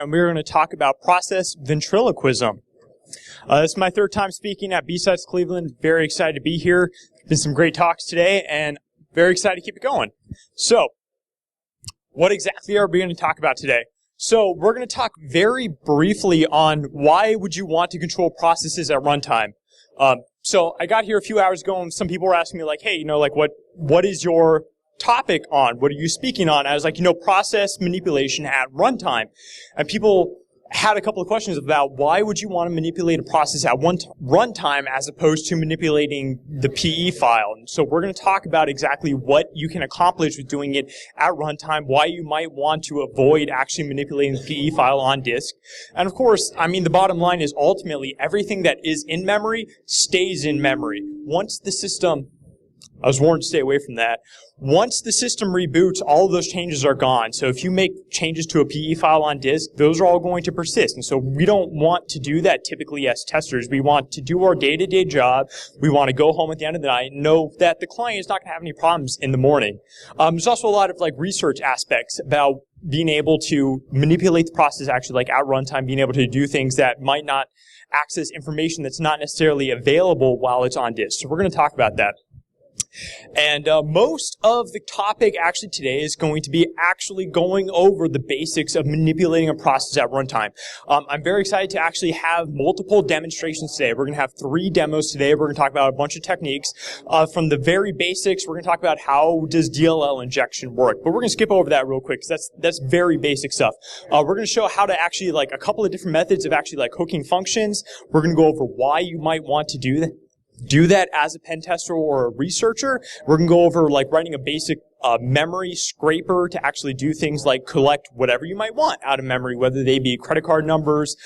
And we're going to talk about process ventriloquism. This is my third time speaking at BSides Cleveland. Very excited to be here. Been some great talks today, and very excited to keep it going. So, what exactly are we going to talk about today? So, we're going to talk very briefly on why would you want to control processes at runtime. So, I got here a few hours ago, and some people were asking me, like, hey, what is your topic on? What are you speaking on? I was like, process manipulation at runtime. And people had a couple of questions about why would you want to manipulate a process at runtime as opposed to manipulating the PE file. And so we're going to talk about exactly what you can accomplish with doing it at runtime, why you might want to avoid actually manipulating the PE file on disk. And of course, the bottom line is ultimately everything that is in memory stays in memory. Once the system, I was warned to stay away from that. Once the system reboots, all of those changes are gone. So if you make changes to a PE file on disk, those are all going to persist. And so we don't want to do that typically as testers. We want to do our day-to-day job. We want to go home at the end of the night and know that the client is not going to have any problems in the morning. There's also a lot of research aspects about being able to manipulate the process actually at runtime, being able to do things that might not access information that's not necessarily available while it's on disk. So we're going to talk about that. And most of the topic actually today is going to be actually going over the basics of manipulating a process at runtime. I'm very excited to actually have multiple demonstrations today. We're going to have 3 demos today. We're going to talk about a bunch of techniques. From the very basics, we're going to talk about how does DLL injection work. But we're going to skip over that real quick because that's very basic stuff. We're going to show how to actually a couple of different methods of actually hooking functions. We're going to go over why you might want to do that as a pen tester or a researcher. We're going to go over writing a basic memory scraper to actually do things like collect whatever you might want out of memory, whether they be credit card numbers,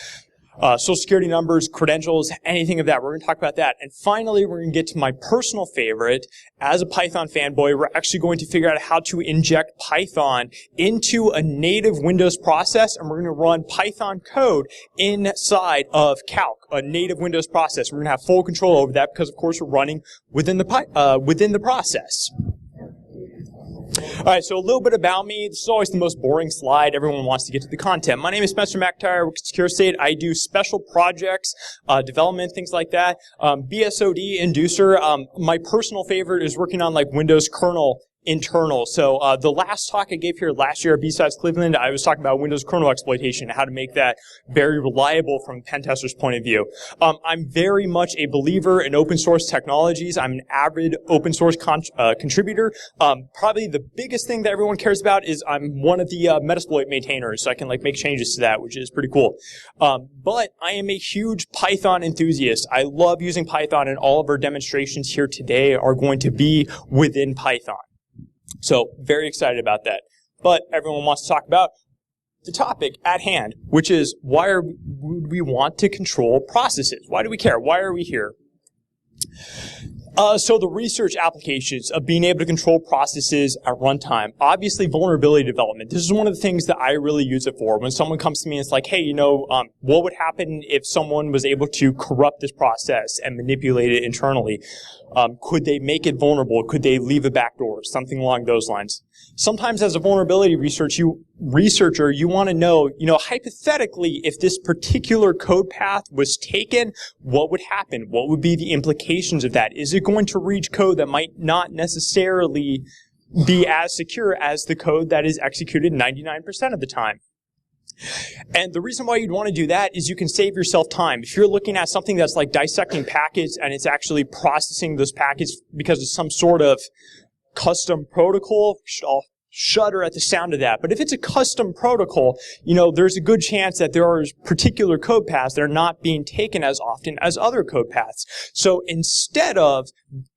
social security numbers, credentials, anything of that. We're going to talk about that. And finally, we're going to get to my personal favorite. As a Python fanboy, we're actually going to figure out how to inject Python into a native Windows process, and we're going to run Python code inside of Calc, a native Windows process. We're going to have full control over that because, of course, we're running within the process. All right, so a little bit about me. This is always the most boring slide. Everyone wants to get to the content. My name is McIntyre. I work at Secure State. I do special projects, development, things like that. BSOD, inducer. My personal favorite is working on Windows kernel internal. So the last talk I gave here last year at BSides Cleveland, I was talking about Windows kernel exploitation, how to make that very reliable from a pen tester's point of view. I'm very much a believer in open source technologies. I'm an avid open source contributor. Probably the biggest thing that everyone cares about is I'm one of the Metasploit maintainers, so I can make changes to that, which is pretty cool. But I am a huge Python enthusiast. I love using Python, and all of our demonstrations here today are going to be within Python. So, very excited about that. But everyone wants to talk about the topic at hand, which is why would we want to control processes? Why do we care? Why are we here? So the research applications of being able to control processes at runtime. Obviously, vulnerability development. This is one of the things that I really use it for. When someone comes to me and it's like, hey, what would happen if someone was able to corrupt this process and manipulate it internally? Could they make it vulnerable? Could they leave a backdoor? Something along those lines. Sometimes as a vulnerability researcher, you want to know, hypothetically, if this particular code path was taken, what would happen? What would be the implications of that? Is it going to reach code that might not necessarily be as secure as the code that is executed 99% of the time? And the reason why you'd want to do that is you can save yourself time. If you're looking at something that's dissecting packets and it's actually processing those packets because of some sort of custom protocol, I'll shudder at the sound of that. But if it's a custom protocol, there's a good chance that there are particular code paths that are not being taken as often as other code paths. So instead of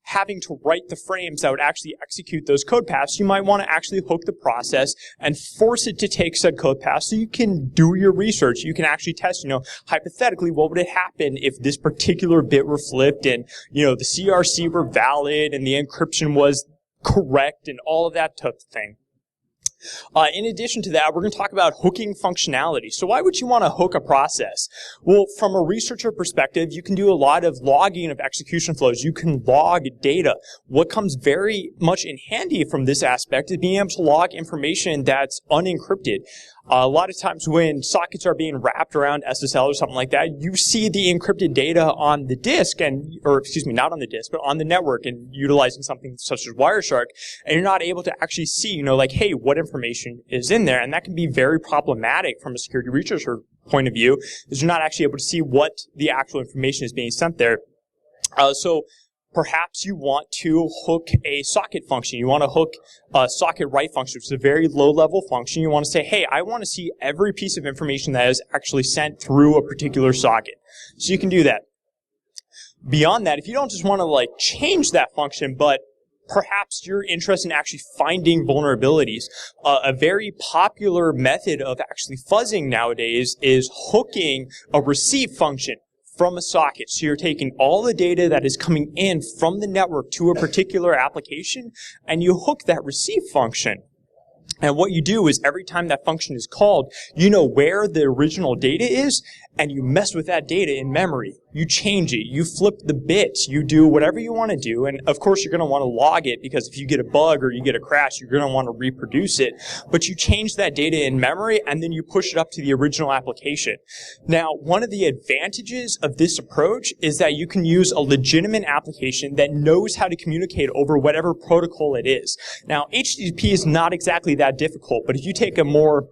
having to write the frames that would actually execute those code paths, you might want to actually hook the process and force it to take said code path so you can do your research. You can actually test, hypothetically, what would it happen if this particular bit were flipped and, the CRC were valid and the encryption was correct and all of that type of thing. In addition to that, we're going to talk about hooking functionality. So why would you want to hook a process? Well, from a researcher perspective, you can do a lot of logging of execution flows. You can log data. What comes very much in handy from this aspect is being able to log information that's unencrypted. A lot of times when sockets are being wrapped around SSL or something like that, you see the encrypted data on the disk not on the disk, but on the network and utilizing something such as Wireshark, and you're not able to actually see, like, hey, what information is in there. And that can be very problematic from a security researcher point of view, is you're not actually able to see what the actual information is being sent there. So perhaps you want to hook a socket function. You want to hook a socket write function, which is a very low-level function. You want to say, hey, I want to see every piece of information that is actually sent through a particular socket. So you can do that. Beyond that, if you don't just want to change that function, but perhaps you're interested in actually finding vulnerabilities, a very popular method of actually fuzzing nowadays is hooking a receive function from a socket. So you're taking all the data that is coming in from the network to a particular application, and you hook that receive function. And what you do is every time that function is called, you know where the original data is, and you mess with that data in memory. You change it. You flip the bits. You do whatever you want to do. And of course, you're going to want to log it, because if you get a bug or you get a crash, you're going to want to reproduce it. But you change that data in memory, and then you push it up to the original application. Now, one of the advantages of this approach is that you can use a legitimate application that knows how to communicate over whatever protocol it is. Now, HTTP is not exactly that difficult, but if you take a more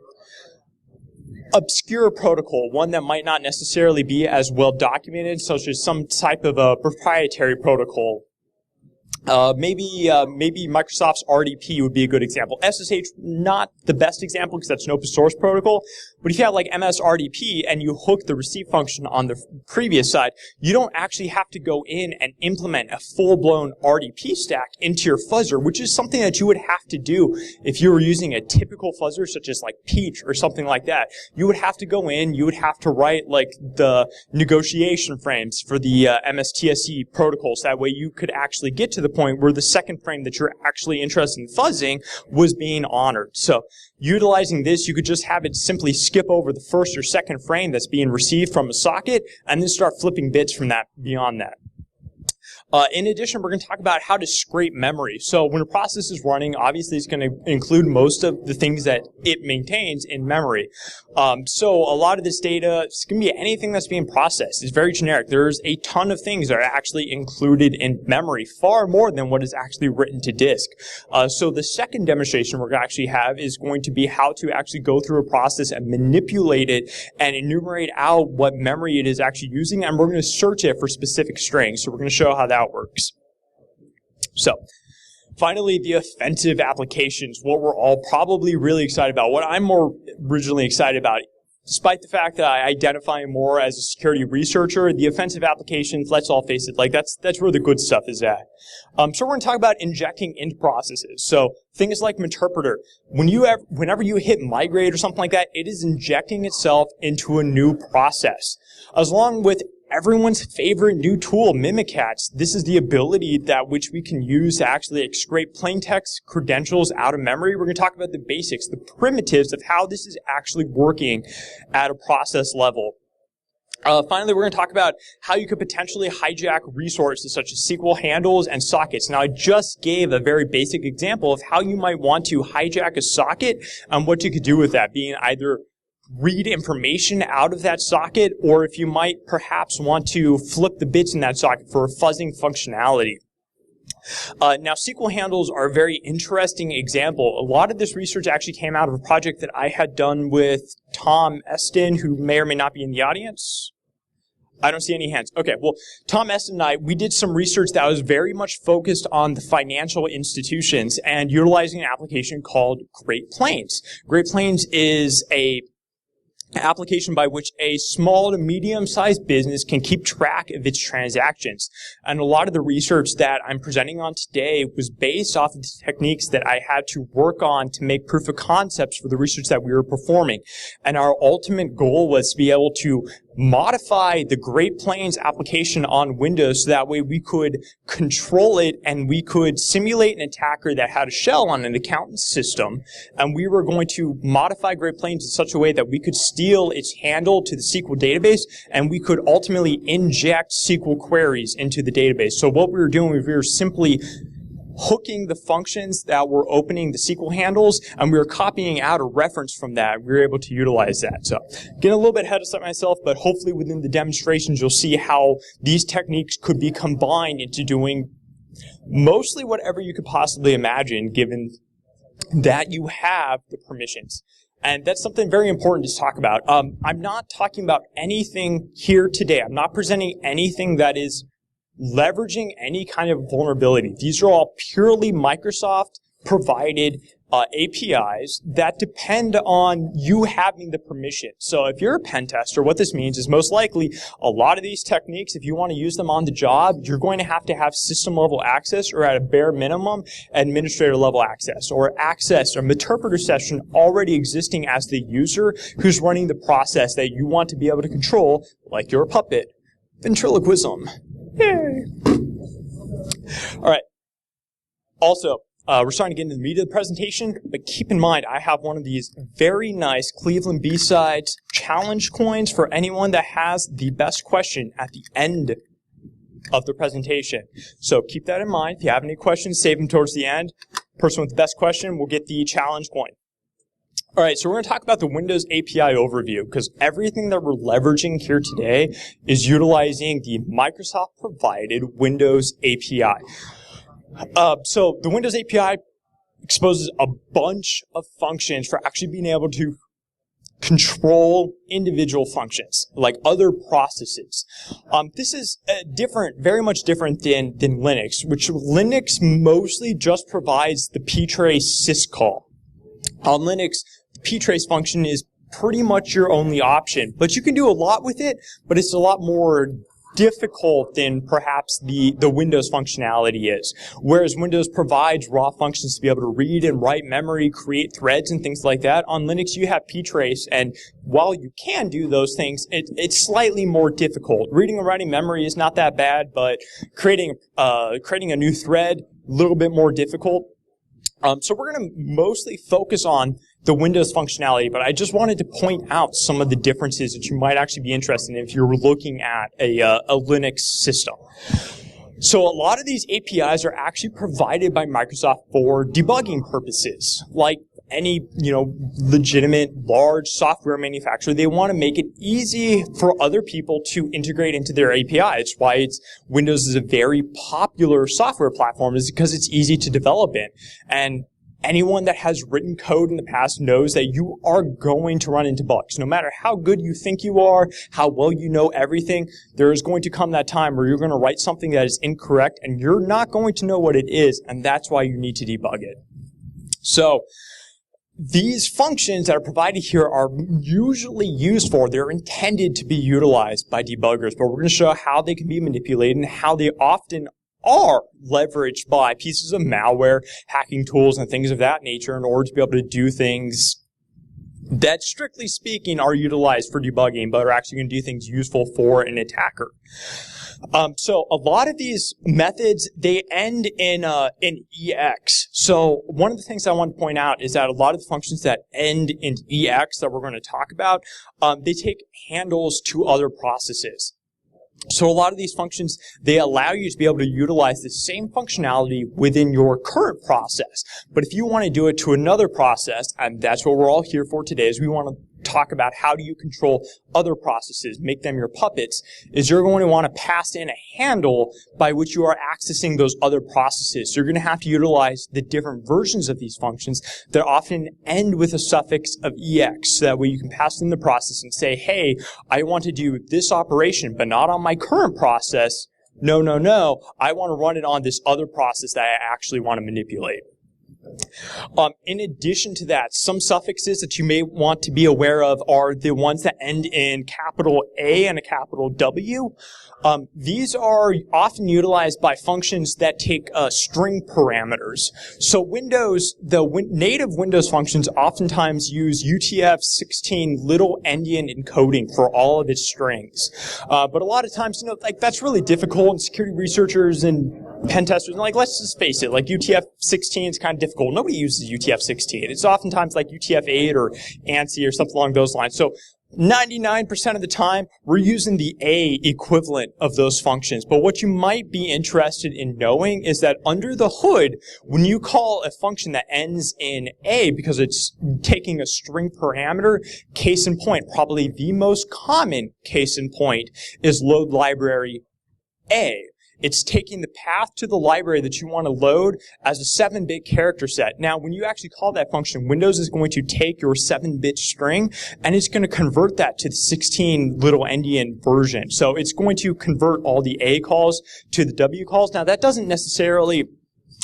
obscure protocol, one that might not necessarily be as well documented, such as some type of a proprietary protocol. Maybe Microsoft's RDP would be a good example. SSH, not the best example because that's an open source protocol. But if you have like MS RDP and you hook the receive function on the previous side, you don't actually have to go in and implement a full-blown RDP stack into your fuzzer, which is something that you would have to do if you were using a typical fuzzer such as like Peach or something like that. You would have to go in, you would have to write like the negotiation frames for the MSTSE protocols. That way you could actually get to the point where the second frame that you're actually interested in fuzzing was being honored. So utilizing this, you could just have it simply skip over the first or second frame that's being received from a socket and then start flipping bits from that beyond that. In addition, we're going to talk about how to scrape memory. So when a process is running, obviously it's going to include most of the things that it maintains in memory. So a lot of this data, it's going to be anything that's being processed. It's very generic. There's a ton of things that are actually included in memory, far more than what is actually written to disk. So the second demonstration we're going to actually have is going to be how to actually go through a process and manipulate it and enumerate out what memory it is actually using, and we're going to search it for specific strings. So we're going to show how that works. So, finally, the offensive applications, what we're all probably really excited about. What I'm more originally excited about, despite the fact that I identify more as a security researcher, the offensive applications, let's all face it, like that's where the good stuff is at. So we're going to talk about injecting into processes. So things like Meterpreter, whenever you hit migrate or something like that, it is injecting itself into a new process. As long with everyone's favorite new tool, Mimikatz, this is the ability that which we can use to actually scrape plain text credentials out of memory. We're going to talk about the basics, the primitives of how this is actually working at a process level. Finally, we're going to talk about how you could potentially hijack resources such as SQL handles and sockets. Now, I just gave a very basic example of how you might want to hijack a socket and what you could do with that, being either read information out of that socket, or if you might perhaps want to flip the bits in that socket for a fuzzing functionality. Now, SQL handles are a very interesting example. A lot of this research actually came out of a project that I had done with Tom Eston, who may or may not be in the audience. I don't see any hands. Okay, well, Tom Eston and I, we did some research that was very much focused on the financial institutions and utilizing an application called Great Plains. Great Plains is a application by which a small to medium-sized business can keep track of its transactions. And a lot of the research that I'm presenting on today was based off of the techniques that I had to work on to make proof of concepts for the research that we were performing. And our ultimate goal was to be able to modify the Great Plains application on Windows so that way we could control it and we could simulate an attacker that had a shell on an accountant system, and we were going to modify Great Plains in such a way that we could steal its handle to the SQL database and we could ultimately inject SQL queries into the database. So what we were doing was we were simply hooking the functions that were opening the SQL handles, and we were copying out a reference from that. We were able to utilize that. So getting a little bit ahead of myself, but hopefully within the demonstrations you'll see how these techniques could be combined into doing mostly whatever you could possibly imagine, given that you have the permissions. And that's something very important to talk about. I'm not talking about anything here today. I'm not presenting anything that is leveraging any kind of vulnerability. These are all purely Microsoft provided APIs that depend on you having the permission. So if you're a pen tester, what this means is most likely a lot of these techniques, if you want to use them on the job, you're going to have system level access, or at a bare minimum, administrator level access, or access or interpreter session already existing as the user who's running the process that you want to be able to control, like your puppet. Ventriloquism. Yay. All right. Also, we're starting to get into the meat of the presentation, but keep in mind, I have one of these very nice Cleveland BSides challenge coins for anyone that has the best question at the end of the presentation. So keep that in mind. If you have any questions, save them towards the end. Person with the best question will get the challenge coin. All right, so we're going to talk about the Windows API overview, because everything that we're leveraging here today is utilizing the Microsoft-provided Windows API. So the Windows API exposes a bunch of functions for actually being able to control individual functions, like other processes. This is different, very much different than Linux, which Linux mostly just provides the ptrace syscall. On Linux, the ptrace function is pretty much your only option, but you can do a lot with it, but it's a lot more difficult than perhaps the Windows functionality is. Whereas Windows provides raw functions to be able to read and write memory, create threads and things like that. On Linux, you have ptrace, and while you can do those things, it's slightly more difficult. Reading and writing memory is not that bad, but creating a new thread, a little bit more difficult. So we're going to mostly focus on the Windows functionality, but I just wanted to point out some of the differences that you might actually be interested in if you're looking at a Linux system. So a lot of these APIs are actually provided by Microsoft for debugging purposes. Like any, legitimate large software manufacturer, they want to make it easy for other people to integrate into their API. It's why Windows is a very popular software platform, is because it's easy to develop in. And anyone that has written code in the past knows that you are going to run into bugs. No matter how good you think you are, how well you know everything, there is going to come that time where you're going to write something that is incorrect and you're not going to know what it is, and that's why you need to debug it. So these functions that are provided here are usually used for, they're intended to be utilized by debuggers, but we're going to show how they can be manipulated and how they often are leveraged by pieces of malware, hacking tools, and things of that nature in order to be able to do things that, strictly speaking, are utilized for debugging, but are actually going to do things useful for an attacker. So a lot of these methods, they end in EX. So one of the things I want to point out is that a lot of the functions that end in EX that we're going to talk about, they take handles to other processes. So a lot of these functions, they allow you to be able to utilize the same functionality within your current process. But if you want to do it to another process, and that's what we're all here for today, is we want to talk about how do you control other processes, make them your puppets, is you're going to want to pass in a handle by which you are accessing those other processes. So you're going to have to utilize the different versions of these functions that often end with a suffix of EX, so that way you can pass in the process and say, hey, I want to do this operation, but not on my current process. No, I want to run it on this other process that I actually want to manipulate. In addition to that, some suffixes that you may want to be aware of are the ones that end in capital A and a capital W. These are often utilized by functions that take string parameters. So Windows, native Windows functions oftentimes use UTF-16 little endian encoding for all of its strings. But a lot of times, that's really difficult, and security researchers and pen testers, let's just face it, UTF-16 is kind of difficult. Nobody uses UTF-16. It's oftentimes like UTF-8 or ANSI or something along those lines. So 99% of the time, we're using the A equivalent of those functions. But what you might be interested in knowing is that under the hood, when you call a function that ends in A because it's taking a string parameter, case in point, probably the most common case in point is load library A. It's taking the path to the library that you want to load as a 7-bit character set. Now, when you actually call that function, Windows is going to take your 7-bit string and it's going to convert that to the 16 little endian version. So it's going to convert all the A calls to the W calls. Now, that doesn't necessarily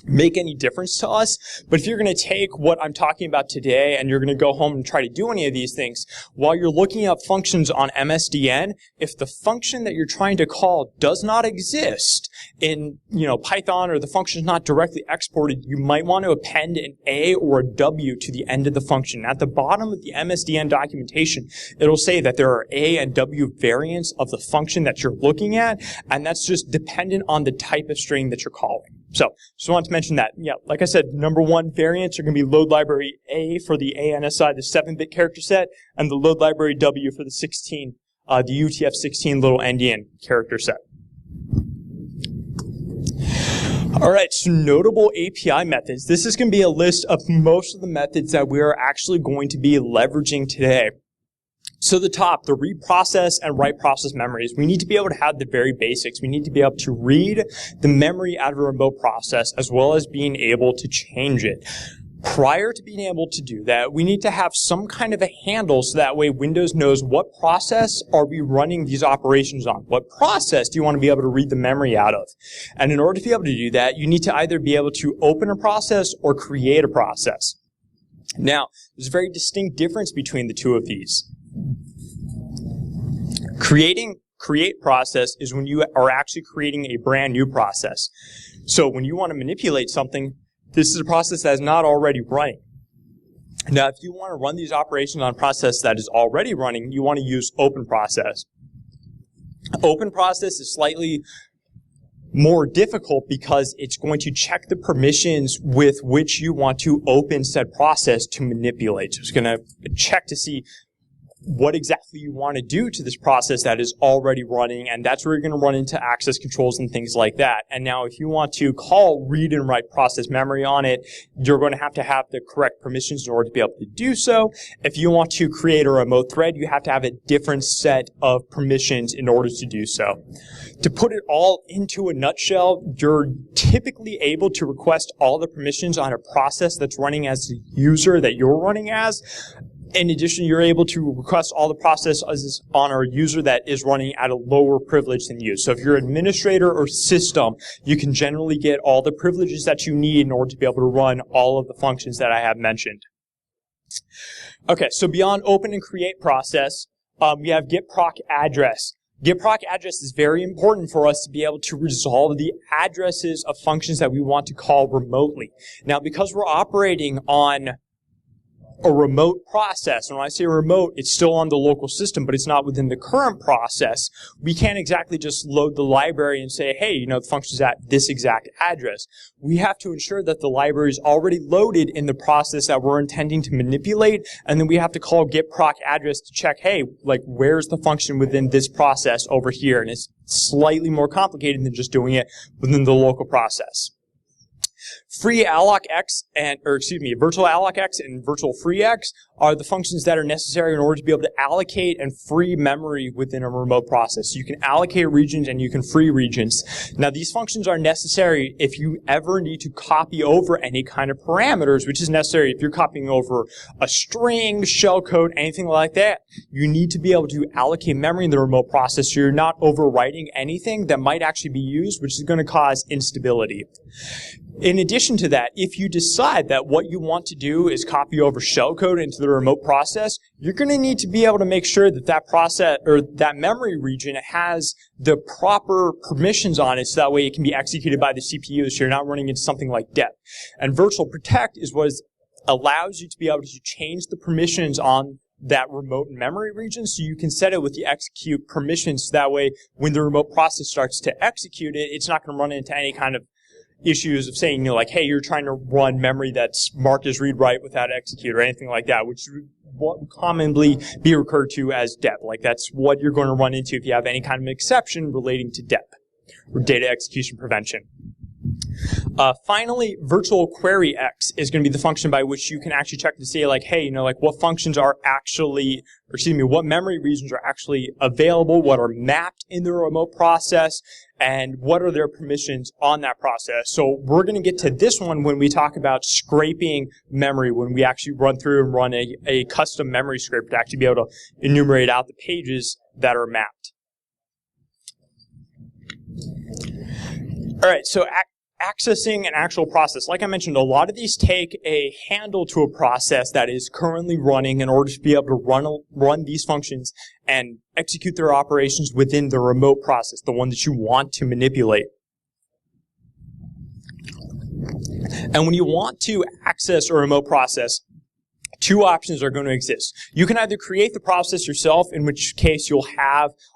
make any difference to us, but if you're going to take what I'm talking about today and you're going to go home and try to do any of these things, while you're looking up functions on MSDN, if the function that you're trying to call does not exist in, Python, or the function is not directly exported, you might want to append an A or a W to the end of the function. At the bottom of the MSDN documentation, it'll say that there are A and W variants of the function that you're looking at, and that's just dependent on the type of string that you're calling. So, just wanted to mention that. Yeah, like I said, number one variants are going to be load library A for the ANSI, the 7-bit character set, and the load library W for the UTF-16 little endian character set. All right, so notable API methods. This is going to be a list of most of the methods that we are actually going to be leveraging today. So the top, the read process and write process memories. We need to be able to have the very basics. We need to be able to read the memory out of a remote process as well as being able to change it. Prior to being able to do that, we need to have some kind of a handle so that way Windows knows what process are we running these operations on. What process do you want to be able to read the memory out of? And in order to be able to do that, you need to either be able to open a process or create a process. Now, there's a very distinct difference between the two of these. Create process is when you are actually creating a brand new process. So when you want to manipulate something, this is a process that is not already running. Now, if you want to run these operations on a process that is already running, you want to use open process. Open process is slightly more difficult because it's going to check the permissions with which you want to open said process to manipulate. So it's going to check to see what exactly you want to do to this process that is already running, and that's where you're going to run into access controls and things like that. And now if you want to call read and write process memory on it, you're going to have the correct permissions in order to be able to do so. If you want to create a remote thread, you have to have a different set of permissions in order to do so. To put it all into a nutshell, you're typically able to request all the permissions on a process that's running as the user that you're running as. In addition, you're able to request all the processes on a user that is running at a lower privilege than you. So if you're administrator or system, you can generally get all the privileges that you need in order to be able to run all of the functions that I have mentioned. Okay, so beyond open and create process, we have get proc address. Get proc address is very important for us to be able to resolve the addresses of functions that we want to call remotely. Now, because we're operating on a remote process, and when I say remote, it's still on the local system, but it's not within the current process, we can't exactly just load the library and say, hey, the function's at this exact address. We have to ensure that the library is already loaded in the process that we're intending to manipulate, and then we have to call get proc address to check, hey, where's the function within this process over here? And it's slightly more complicated than just doing it within the local process. Virtual alloc x and virtual free x are the functions that are necessary in order to be able to allocate and free memory within a remote process. You can allocate regions and you can free regions. Now, these functions are necessary if you ever need to copy over any kind of parameters, which is necessary if you're copying over a string, shellcode, anything like that. You need to be able to allocate memory in the remote process so you're not overwriting anything that might actually be used, which is going to cause instability. In addition to that, if you decide that what you want to do is copy over shellcode into the remote process, you're going to need to be able to make sure that that process or that memory region has the proper permissions on it so that way it can be executed by the CPU so you're not running into something like dep. And virtual protect is what allows you to be able to change the permissions on that remote memory region, so you can set it with the execute permissions so that way when the remote process starts to execute it, it's not going to run into any kind of issues of saying, like, hey, you're trying to run memory that's marked as read-write without execute or anything like that, which would commonly be referred to as DEP. Like, that's what you're going to run into if you have any kind of exception relating to DEP, or data execution prevention. Finally, virtual query X is going to be the function by which you can actually check to say, like, hey, like, what functions are actually, or excuse me, what memory regions are actually available, what are mapped in the remote process, and what are their permissions on that process. So we're going to get to this one when we talk about scraping memory, when we actually run through and run a custom memory script to actually be able to enumerate out the pages that are mapped. All right, so accessing an actual process. Like I mentioned, a lot of these take a handle to a process that is currently running in order to be able to run these functions and execute their operations within the remote process, the one that you want to manipulate. And when you want to access a remote process, two options are going to exist. You can either create the process yourself, in which case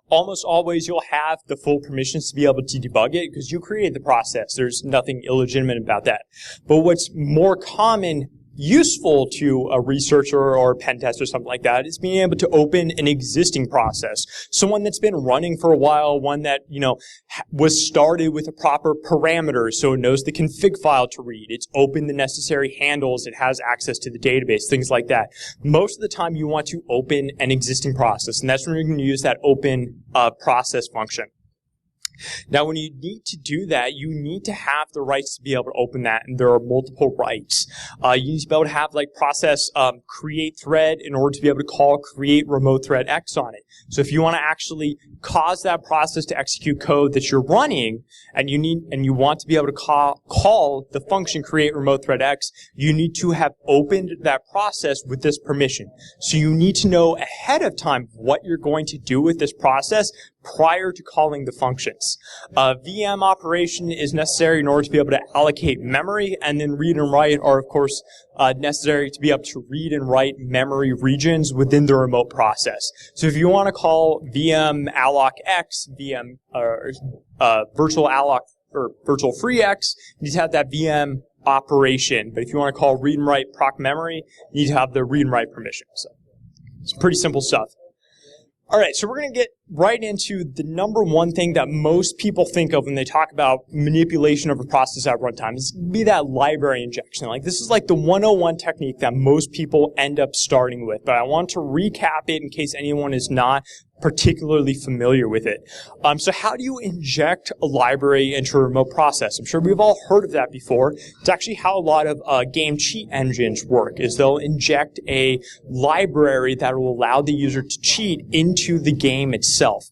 almost always you'll have the full permissions to be able to debug it because you created the process. There's nothing illegitimate about that. But what's more common, useful to a researcher or a pen tester or something like that is being able to open an existing process. So one that's been running for a while, one that, was started with a proper parameter so it knows the config file to read. It's opened the necessary handles. It has access to the database, things like that. Most of the time you want to open an existing process, and that's when you're going to use that open process function. Now, when you need to do that, you need to have the rights to be able to open that, and there are multiple rights. You need to be able to have, like, process create thread in order to be able to call create remote thread X on it. So if you want to actually cause that process to execute code that you're running, and you want to be able to call the function create remote thread X, you need to have opened that process with this permission. So you need to know ahead of time what you're going to do with this process prior to calling the functions. VM operation is necessary in order to be able to allocate memory, and then read and write are, of course, necessary to be able to read and write memory regions within the remote process. So if you want to call VM alloc X, VM virtual alloc or virtual free X, you need to have that VM operation. But if you want to call read and write proc memory, you need to have the read and write permission. So it's pretty simple stuff. All right, so we're going to get right into the number one thing that most people think of when they talk about manipulation of a process at runtime. It's going to be that library injection. Like, this is like the 101 technique that most people end up starting with, but I want to recap it in case anyone is not particularly familiar with it. So how do you inject a library into a remote process? I'm sure we've all heard of that before. It's actually how a lot of game cheat engines work, is they'll inject a library that will allow the user to cheat into the game itself.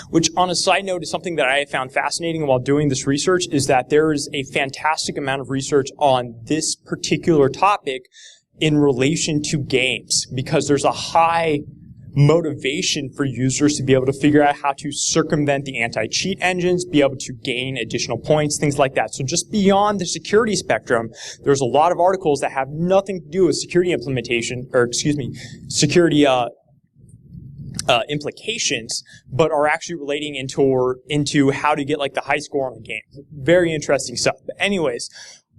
Which, on a side note, is something that I found fascinating while doing this research, is that there is a fantastic amount of research on this particular topic in relation to games, because there's a high motivation for users to be able to figure out how to circumvent the anti-cheat engines, be able to gain additional points, things like that. So just beyond the security spectrum, there's a lot of articles that have nothing to do with security implementation, or security implications, but are actually relating into how to get, like, the high score on the game. Very interesting stuff. But anyways,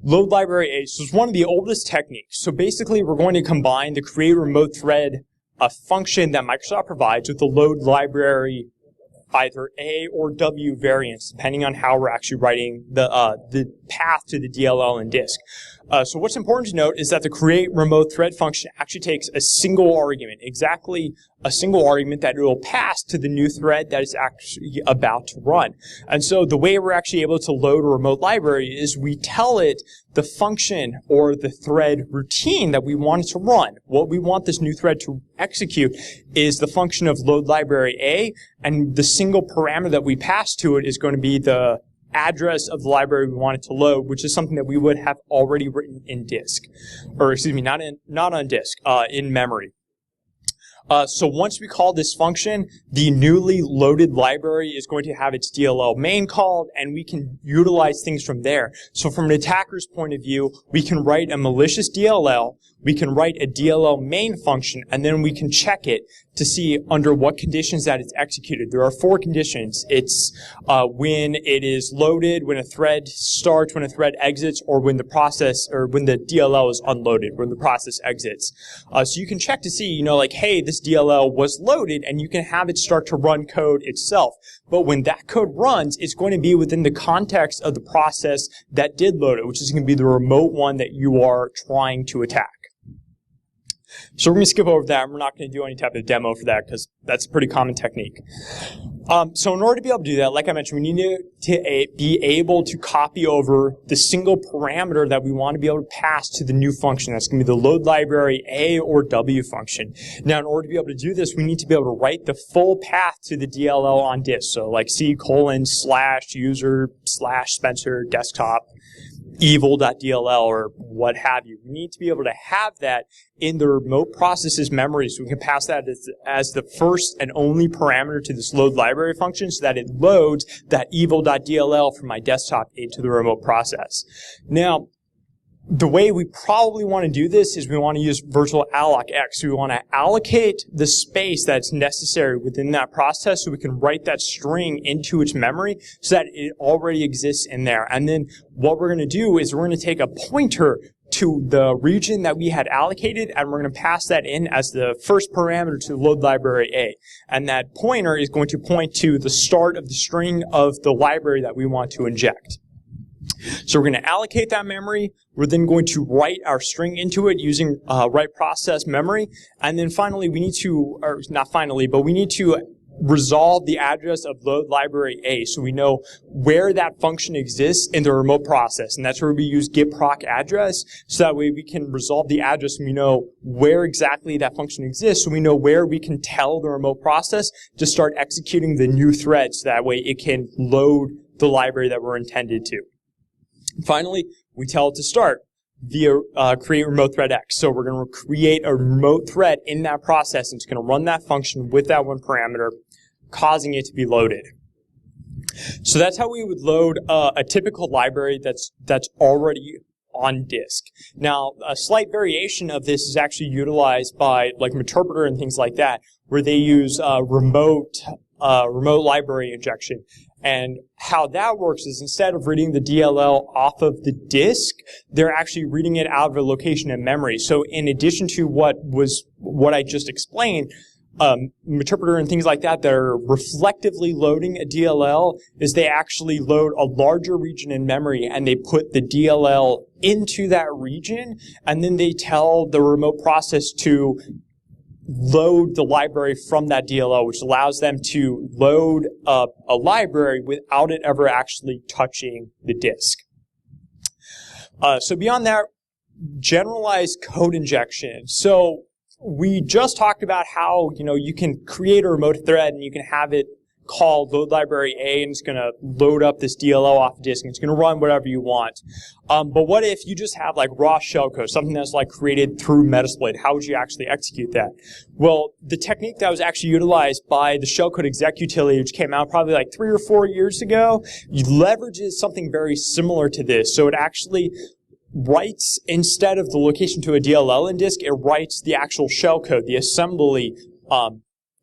load library A is one of the oldest techniques. So basically, we're going to combine the create remote thread function that Microsoft provides with the load library either A or W variants, depending on how we're actually writing the path to the DLL and disk. So what's important to note is that the create remote thread function actually takes a single argument, exactly a single argument that it will pass to the new thread that is actually about to run. And so the way we're actually able to load a remote library is we tell it the function or the thread routine that we want it to run. What we want this new thread to execute is the function of load library A, and the single parameter that we pass to it is going to be the address of the library we want it to load, which is something that we would have already written in disk, or excuse me, not on disk, in memory. So once we call this function, the newly loaded library is going to have its DLL main called, and we can utilize things from there. So from an attacker's point of view, we can write a malicious DLL, we can write a DLL main function, and then we can check it to see under what conditions that it's executed. There are 4 conditions. It's when it is loaded, when a thread starts, when a thread exits, or when the process, or when the DLL is unloaded, when the process exits. So you can check to see, like, hey, this DLL was loaded, and you can have it start to run code itself. But when that code runs, it's going to be within the context of the process that did load it, which is going to be the remote one that you are trying to attack. So we're going to skip over that, and we're not going to do any type of demo for that because that's a pretty common technique. So in order to be able to do that, like I mentioned, we need to be able to copy over the single parameter that we want to be able to pass to the new function. That's going to be the load library A or W function. Now, in order to be able to do this, we need to be able to write the full path to the DLL on disk. So like C:/user/Spencer desktop evil.dll or what have you. We need to be able to have that in the remote processes memory, so we can pass that as the first and only parameter to this load library function so that it loads that evil.dll from my desktop into the remote process. Now, the way we probably want to do this is we want to use virtual alloc x. So we want to allocate the space that's necessary within that process so we can write that string into its memory so that it already exists in there. And then what we're going to do is we're going to take a pointer to the region that we had allocated, and we're going to pass that in as the first parameter to the load library A. And that pointer is going to point to the start of the string of the library that we want to inject. So we're going to allocate that memory. We're then going to write our string into it using write process memory. And then finally, we need to, or not finally, but we need to resolve the address of load library A so we know where that function exists in the remote process. And that's where we use get proc address, so that way we can resolve the address and we know where exactly that function exists, so we know where we can tell the remote process to start executing the new thread, so that way it can load the library that we're intended to. Finally, we tell it to start via create remote thread X. So we're going to create a remote thread in that process, and it's going to run that function with that one parameter, causing it to be loaded. So that's how we would load a typical library that's already on disk. Now, a slight variation of this is actually utilized by like Meterpreter and things like that, where they use remote library injection. And how that works is instead of reading the DLL off of the disk, they're actually reading it out of a location in memory. So in addition to what I just explained, Meterpreter and things like that are reflectively loading a DLL, is they actually load a larger region in memory and they put the DLL into that region, and then they tell the remote process to load the library from that DLL, which allows them to load a library without it ever actually touching the disk. So beyond that, generalized code injection. So we just talked about how, you can create a remote thread and you can have it call load library A, and it's going to load up this DLL off disk, and it's going to run whatever you want. But what if you just have like raw shellcode, something that's like created through Metasploit? How would you actually execute that? Well, the technique that was actually utilized by the shellcode exec utility, which came out probably like 3 or 4 years ago, leverages something very similar to this. So it actually writes, instead of the location to a DLL in disk, it writes the actual shellcode, the assembly,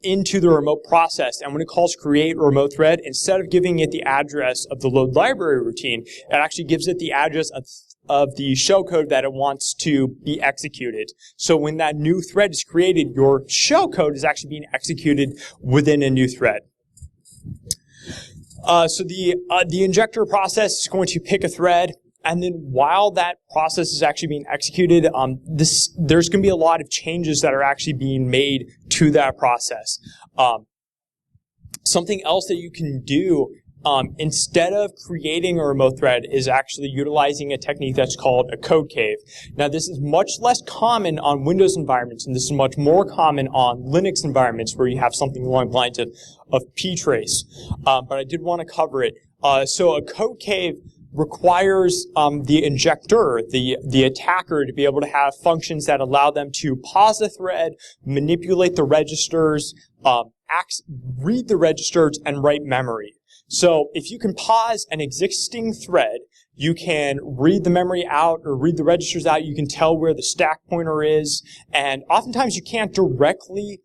into the remote process. And when it calls create remote thread, instead of giving it the address of the load library routine, it actually gives it the address of the shellcode that it wants to be executed. So when that new thread is created, your shellcode is actually being executed within a new thread. So the injector process is going to pick a thread, and then while that process is actually being executed, there's going to be a lot of changes that are actually being made to that process. Something else that you can do instead of creating a remote thread is actually utilizing a technique that's called a code cave. Now, this is much less common on Windows environments, and this is much more common on Linux environments where you have something along the lines of ptrace. But I did want to cover it. So a code cave requires the injector, the attacker, to be able to have functions that allow them to pause a thread, manipulate the registers, read the registers, and write memory. So if you can pause an existing thread, You can read the memory out or read the registers out. You can tell where the stack pointer is. And oftentimes you can't directly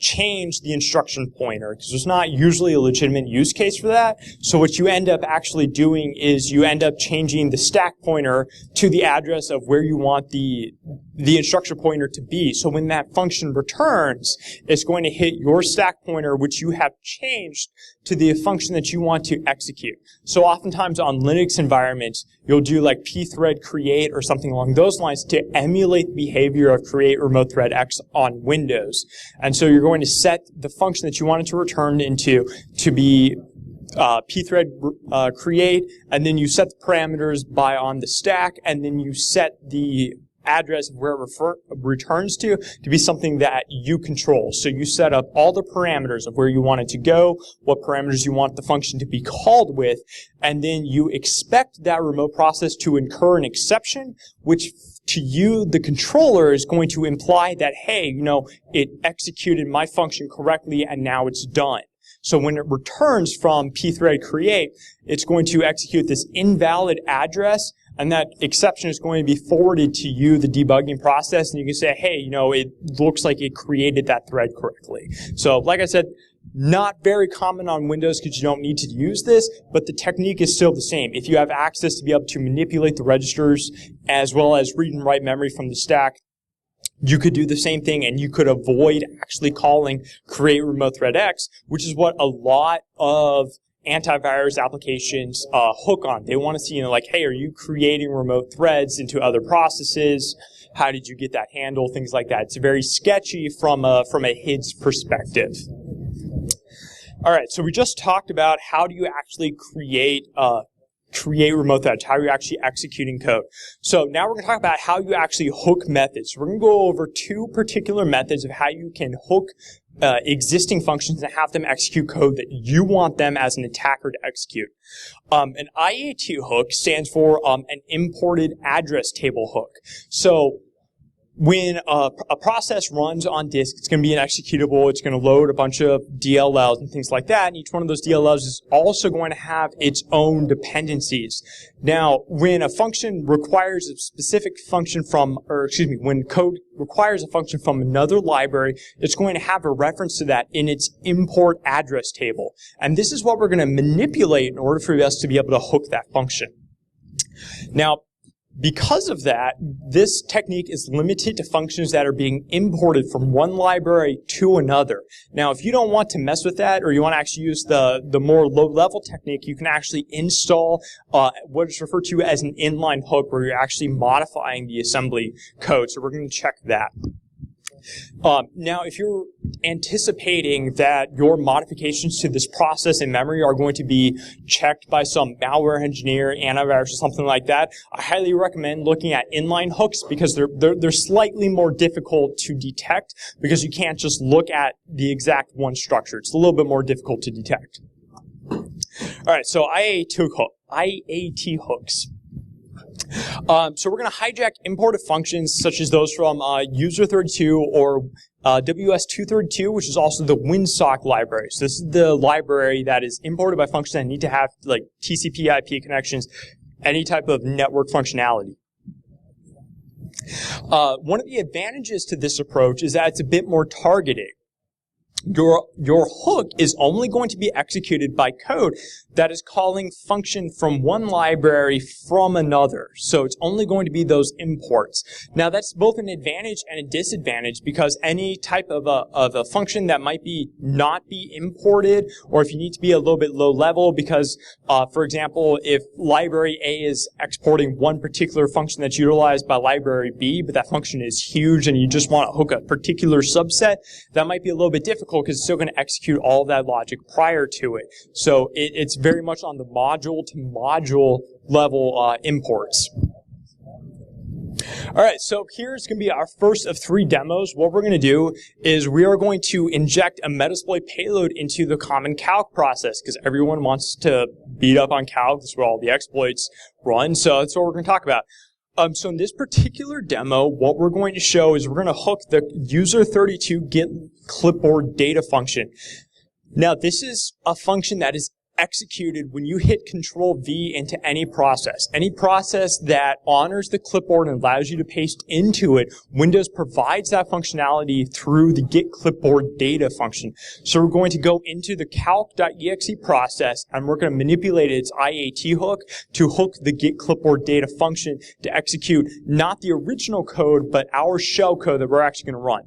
change the instruction pointer because there's not usually a legitimate use case for that. So what you end up actually doing is you end up changing the stack pointer to the address of where you want the instruction pointer to be. So when that function returns, it's going to hit your stack pointer, which you have changed to the function that you want to execute. So oftentimes on Linux environments, you'll do like pthread create or something along those lines to emulate the behavior of create remote thread X on Windows. And so you're going to set the function that you want it to return into to be pthread create, and then you set the parameters by on the stack, and then you set the address of where it returns to be something that you control. So you set up all the parameters of where you want it to go, what parameters you want the function to be called with, and then you expect that remote process to incur an exception, which to you, the controller, is going to imply that, hey, you know, it executed my function correctly and now it's done. So when it returns from pthread create, it's going to execute this invalid address, and that exception is going to be forwarded to you, the debugging process, and you can say, hey, you know, it looks like it created that thread correctly. So like I said, not very common on Windows because you don't need to use this, but the technique is still the same. If you have access to be able to manipulate the registers as well as read and write memory from the stack, you could do the same thing, and you could avoid actually calling create remote thread X, which is what a lot of antivirus applications hook on. They want to see, you know, like, hey, are you creating remote threads into other processes? How did you get that handle? Things like that. It's very sketchy from a HID's perspective. All right, so we just talked about how do you actually create remote threads, how are you actually executing code. So now we're going to talk about how you actually hook methods. We're going to go over two particular methods of how you can hook existing functions and have them execute code that you want them as an attacker to execute. An IAT hook stands for an imported address table hook. So when a process runs on disk, it's going to be an executable. It's going to load a bunch of DLLs and things like that. And each one of those DLLs is also going to have its own dependencies. Now, when a function requires a specific function when code requires a function from another library, it's going to have a reference to that in its import address table. And this is what we're going to manipulate in order for us to be able to hook that function. Now, because of that, this technique is limited to functions that are being imported from one library to another. Now, if you don't want to mess with that, or you want to actually use the more low-level technique, you can actually install what is referred to as an inline hook, where you're actually modifying the assembly code. So we're going to check that. Now, if you're anticipating that your modifications to this process in memory are going to be checked by some malware engineer, antivirus, or something like that, I highly recommend looking at inline hooks because they're slightly more difficult to detect because you can't just look at the exact one structure. It's a little bit more difficult to detect. All right, so IAT hooks. So we're going to hijack imported functions such as those from user32 or WS232, which is also the WinSock library. So this is the library that is imported by functions that need to have like TCP/IP connections, any type of network functionality. One of the advantages to this approach is that it's a bit more targeted. Your hook is only going to be executed by code that is calling function from one library from another. So it's only going to be those imports. Now that's both an advantage and a disadvantage because any type of a function that might not be imported, or if you need to be a little bit low level because, for example, if library A is exporting one particular function that's utilized by library B, but that function is huge and you just want to hook a particular subset, that might be a little bit difficult because it's still going to execute all of that logic prior to it. So it's very much on the module to module level imports. All right, so here's going to be our first of 3 demos. What we're going to do is we are going to inject a Metasploit payload into the common calc process because everyone wants to beat up on calc. That's where all the exploits run. So that's what we're going to talk about. So in this particular demo, what we're going to show is we're going to hook the user32 get clipboard data function. Now, this is a function that is executed when you hit Control V into any process. Any process that honors the clipboard and allows you to paste into it, Windows provides that functionality through the get clipboard data function. So we're going to go into the calc.exe process and we're going to manipulate its IAT hook to hook the get clipboard data function to execute not the original code, but our shell code that we're actually going to run.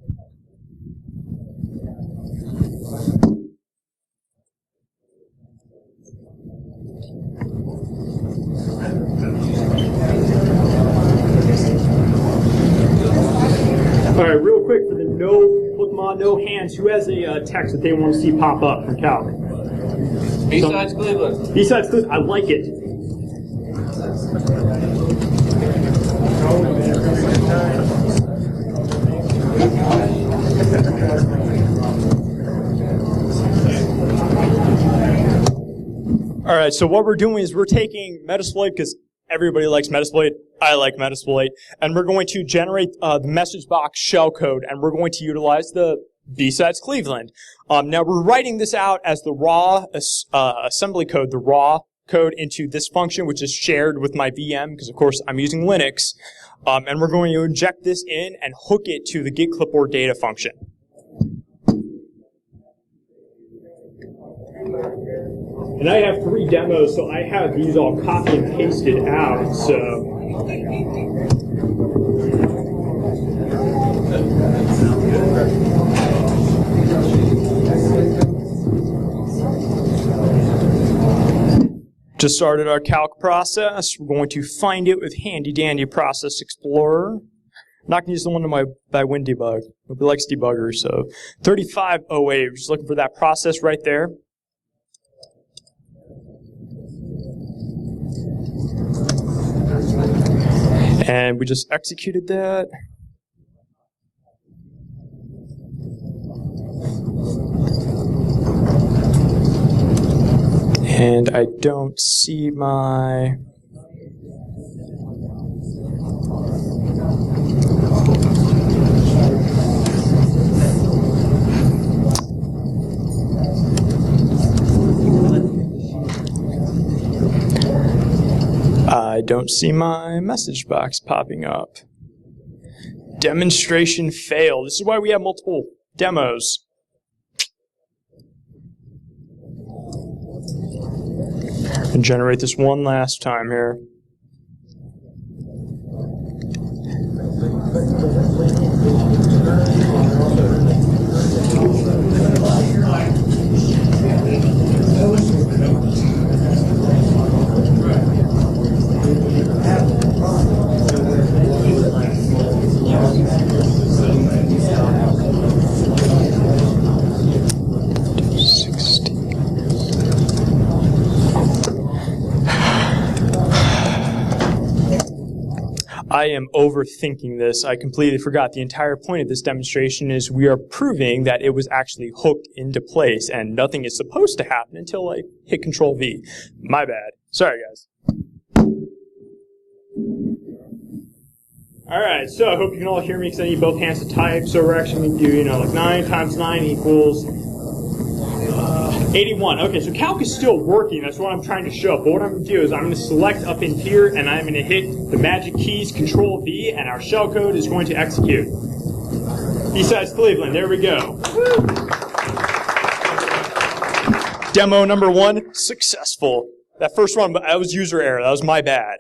All right, real quick for the no hands, who has a text that they want to see pop up from Calc? BSides Cleveland. BSides Cleveland, I like it. All right, so what we're doing is we're taking Metasploit, because everybody likes Metasploit, I like Metasploit, and we're going to generate the message box shellcode, and we're going to utilize the BSides Cleveland. Now we're writing this out as the raw assembly code, the raw code into this function, which is shared with my VM, because of course I'm using Linux, and we're going to inject this in and hook it to the get clipboard data function. And I have 3 demos, so I have these all copy and pasted out, so. Just started our calc process. We're going to find it with handy dandy Process Explorer. I'm not going to use the one by WinDebug. Nobody likes debuggers, so 3508. We're just looking for that process right there. And we just executed that. And I don't see my... I don't see my message box popping up. Demonstration failed. This is why we have multiple demos. And generate this one last time here. I am overthinking this. I completely forgot. The entire point of this demonstration is we are proving that it was actually hooked into place, and nothing is supposed to happen until I hit Control V. My bad. Sorry, guys. All right, so I hope you can all hear me because I need both hands to type. So we're actually going to do, like 9 times 9 equals 81. Okay, so calc is still working. That's what I'm trying to show. But what I'm going to do is I'm going to select up in here, and I'm going to hit the magic keys, Control V, and our shellcode is going to execute. BSides Cleveland, there we go. Woo. Demo number 1, successful. That first one, that was user error. That was my bad.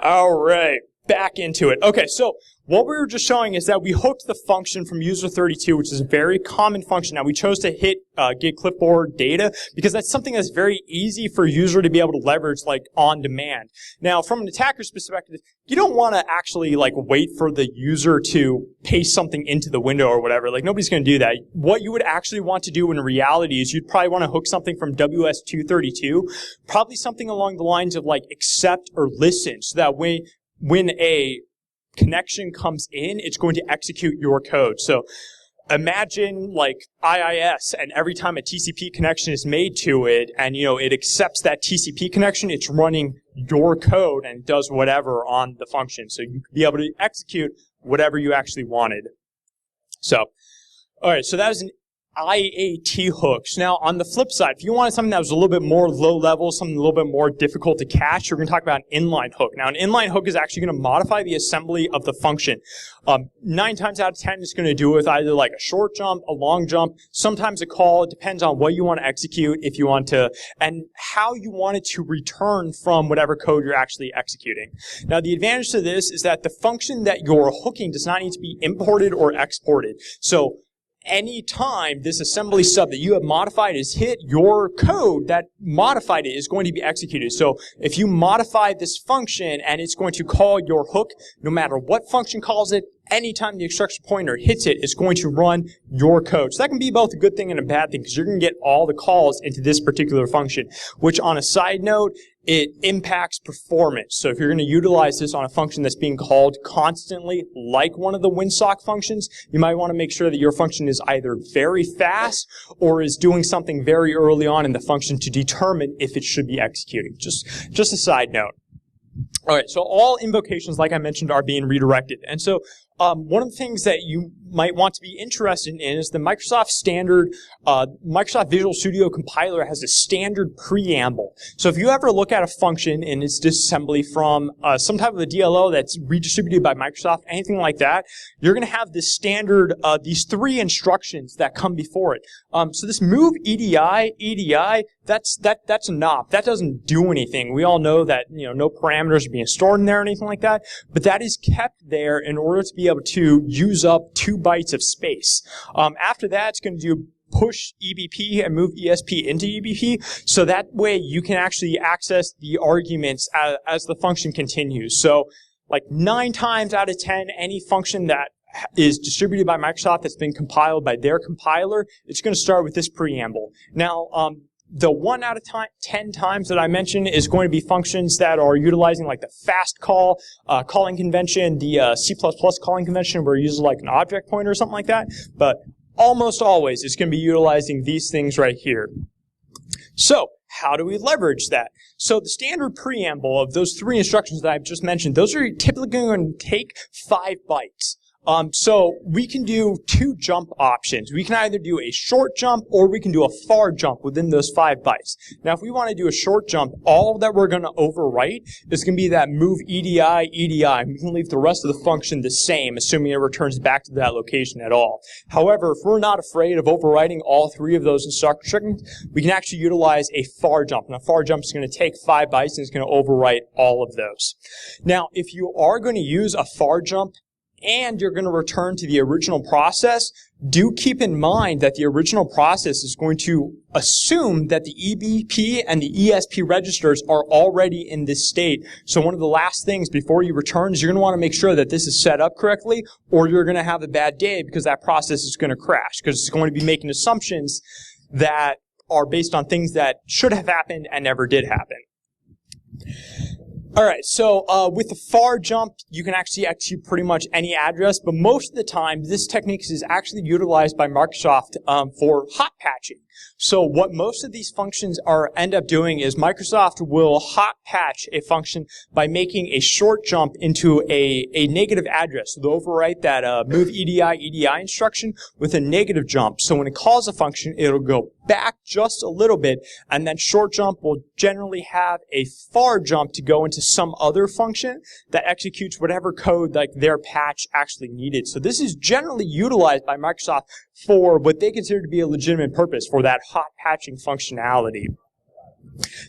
All right, back into it. Okay, so what we were just showing is that we hooked the function from user32, which is a very common function. Now, we chose to hit get clipboard data because that's something that's very easy for a user to be able to leverage, like, on demand. Now, from an attacker's perspective, you don't want to actually, like, wait for the user to paste something into the window or whatever. Like, nobody's going to do that. What you would actually want to do in reality is you'd probably want to hook something from WS232, probably something along the lines of, like, accept or listen, so that when a connection comes in, it's going to execute your code. So imagine like IIS, and every time a TCP connection is made to it, and it accepts that TCP connection, it's running your code and does whatever on the function. So you could be able to execute whatever you actually wanted. So, all right, so that was an IAT hooks. Now, on the flip side, if you wanted something that was a little bit more low level, something a little bit more difficult to catch, we're going to talk about an inline hook. Now, an inline hook is actually going to modify the assembly of the function. 9 times out of 10, it's going to do it with either like a short jump, a long jump, sometimes a call. It depends on what you want to execute, if you want to, and how you want it to return from whatever code you're actually executing. Now, the advantage to this is that the function that you're hooking does not need to be imported or exported. So, anytime this assembly sub that you have modified is hit, your code that modified it is going to be executed. So if you modify this function and it's going to call your hook, no matter what function calls it, anytime the instruction pointer hits it, it's going to run your code. So that can be both a good thing and a bad thing because you're going to get all the calls into this particular function, which on a side note, it impacts performance. So if you're going to utilize this on a function that's being called constantly, like one of the WinSock functions, you might want to make sure that your function is either very fast or is doing something very early on in the function to determine if it should be executing. Just a side note. All right, so all invocations, like I mentioned, are being redirected. And so one of the things that you might want to be interested in is the Microsoft standard, Microsoft Visual Studio compiler has a standard preamble. So if you ever look at a function in its disassembly from some type of a DLO that's redistributed by Microsoft, anything like that, you're going to have this standard, these 3 instructions that come before it. So this move EDI, that's a NOP. That doesn't do anything. We all know that, no parameters are being stored in there or anything like that, but that is kept there in order to be able to use up 2 bytes of space. After that, it's going to do push EBP and move ESP into EBP, so that way you can actually access the arguments as the function continues. So, like 9 times out of 10, any function that is distributed by Microsoft that's been compiled by their compiler, it's going to start with this preamble. Now, the 1 out of 10 times that I mentioned is going to be functions that are utilizing like the fast call calling convention, the C++ calling convention where it uses like an object pointer or something like that. But almost always it's going to be utilizing these things right here. So how do we leverage that? So the standard preamble of those 3 instructions that I've just mentioned, those are typically going to take 5 bytes. So we can do 2 jump options. We can either do a short jump or we can do a far jump within those 5 bytes. Now, if we want to do a short jump, all that we're going to overwrite is going to be that move EDI. We can leave the rest of the function the same, assuming it returns back to that location at all. However, if we're not afraid of overwriting all 3 of those instructions, we can actually utilize a far jump. And a far jump is going to take 5 bytes and it's going to overwrite all of those. Now, if you are going to use a far jump, and you're going to return to the original process, do keep in mind that the original process is going to assume that the EBP and the ESP registers are already in this state. So one of the last things before you return is you're going to want to make sure that this is set up correctly, or you're going to have a bad day because that process is going to crash, because it's going to be making assumptions that are based on things that should have happened and never did happen. All right, so with the far jump, you can actually execute pretty much any address, but most of the time, this technique is actually utilized by Microsoft for hot patching. So what most of these functions end up doing is Microsoft will hot patch a function by making a short jump into a negative address. So they'll overwrite that move EDI instruction with a negative jump. So when it calls a function, it'll go back just a little bit, and then short jump will generally have a far jump to go into some other function that executes whatever code like their patch actually needed. So this is generally utilized by Microsoft for what they consider to be a legitimate purpose, for that hot patching functionality.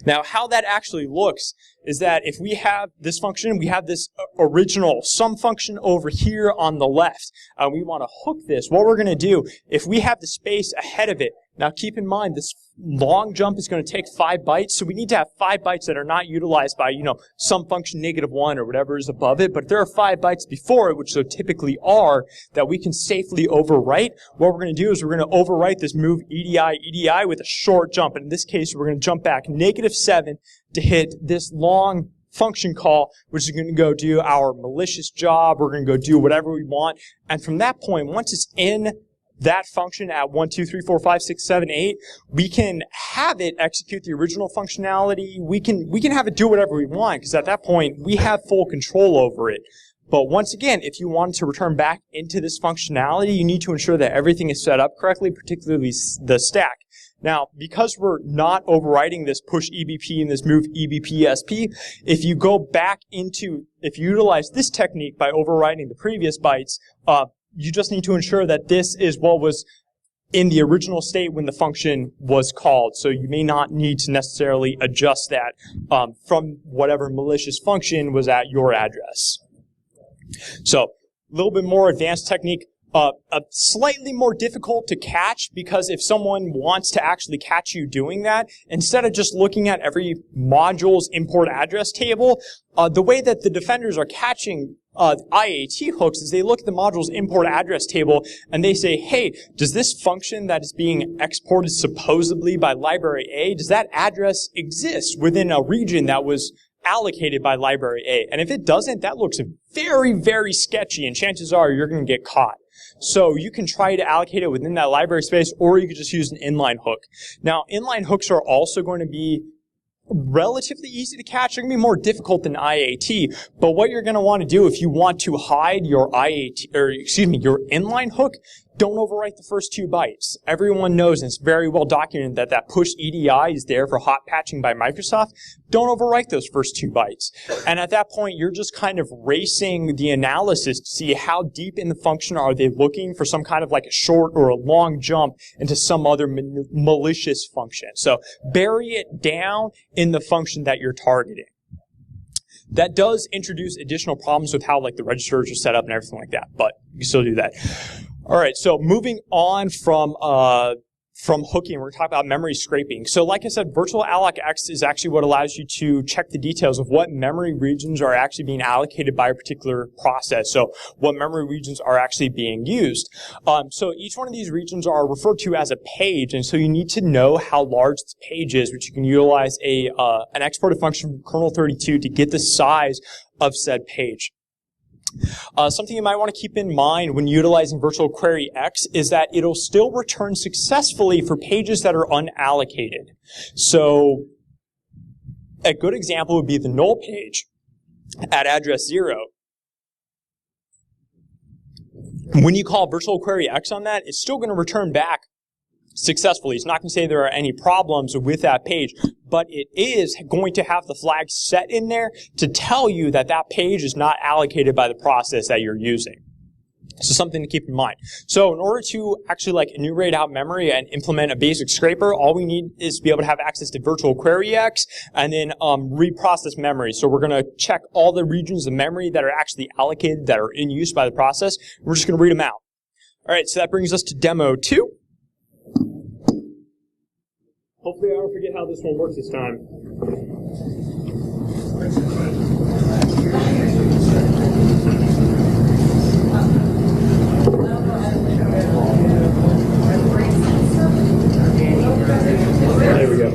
Now, how that actually looks is that if we have this function, we have this original sum function over here on the left. We want to hook this. What we're going to do, if we have the space ahead of it, now keep in mind this long jump is going to take 5 bytes, so we need to have 5 bytes that are not utilized by, some function -1 or whatever is above it, but there are 5 bytes before it, which there typically are, that we can safely overwrite. What we're going to do is we're going to overwrite this move EDI with a short jump, and in this case we're going to jump back -7 to hit this long function call, which is going to go do our malicious job. We're going to go do whatever we want, and from that point, once it's in that function at 1, 2, 3, 4, 5, 6, 7, 8, we can have it execute the original functionality. We can have it do whatever we want, because at that point we have full control over it. But once again, if you want to return back into this functionality, you need to ensure that everything is set up correctly, particularly the stack. Now, because we're not overwriting this push EBP and this move EBP-SP, if you utilize this technique by overwriting the previous bytes, you just need to ensure that this is what was in the original state when the function was called. So you may not need to necessarily adjust that from whatever malicious function was at your address. So a little bit more advanced technique. Slightly more difficult to catch, because if someone wants to actually catch you doing that, instead of just looking at every module's import address table, the way that the defenders are catching IAT hooks is they look at the module's import address table and they say, hey, does this function that is being exported supposedly by library A, does that address exist within a region that was allocated by library A? And if it doesn't, that looks very, very sketchy, and chances are you're going to get caught. So you can try to allocate it within that library space, or you could just use an inline hook. Now, inline hooks are also going to be relatively easy to catch. They're going to be more difficult than IAT. But what you're going to want to do if you want to hide your your inline hook, don't overwrite the first 2 bytes. Everyone knows, and it's very well documented, that that push EDI is there for hot patching by Microsoft. Don't overwrite those first 2 bytes. And at that point, you're just kind of racing the analysis to see how deep in the function are they looking for some kind of like a short or a long jump into some other malicious function. So bury it down in the function that you're targeting. That does introduce additional problems with how like the registers are set up and everything like that, but you can still do that. All right, so moving on from hooking, we're going to talk about memory scraping. So like I said, virtual alloc X is actually what allows you to check the details of what memory regions are actually being allocated by a particular process. So what memory regions are actually being used. So each one of these regions are referred to as a page, and so you need to know how large this page is, which you can utilize an exported function from kernel 32 to get the size of said page. Something you might want to keep in mind when utilizing Virtual Query X is that it'll still return successfully for pages that are unallocated. So a good example would be the null page at address 0. When you call Virtual Query X on that, it's still going to return back successfully. It's not going to say there are any problems with that page, but it is going to have the flag set in there to tell you that that page is not allocated by the process that you're using. So something to keep in mind. So in order to actually like enumerate out memory and implement a basic scraper, all we need is to be able to have access to Virtual Query X and then reprocess memory. So we're going to check all the regions of memory that are actually allocated, that are in use by the process. We're just going to read them out. All right, so that brings us to demo 2. Hopefully I don't forget how this one works this time. There we go.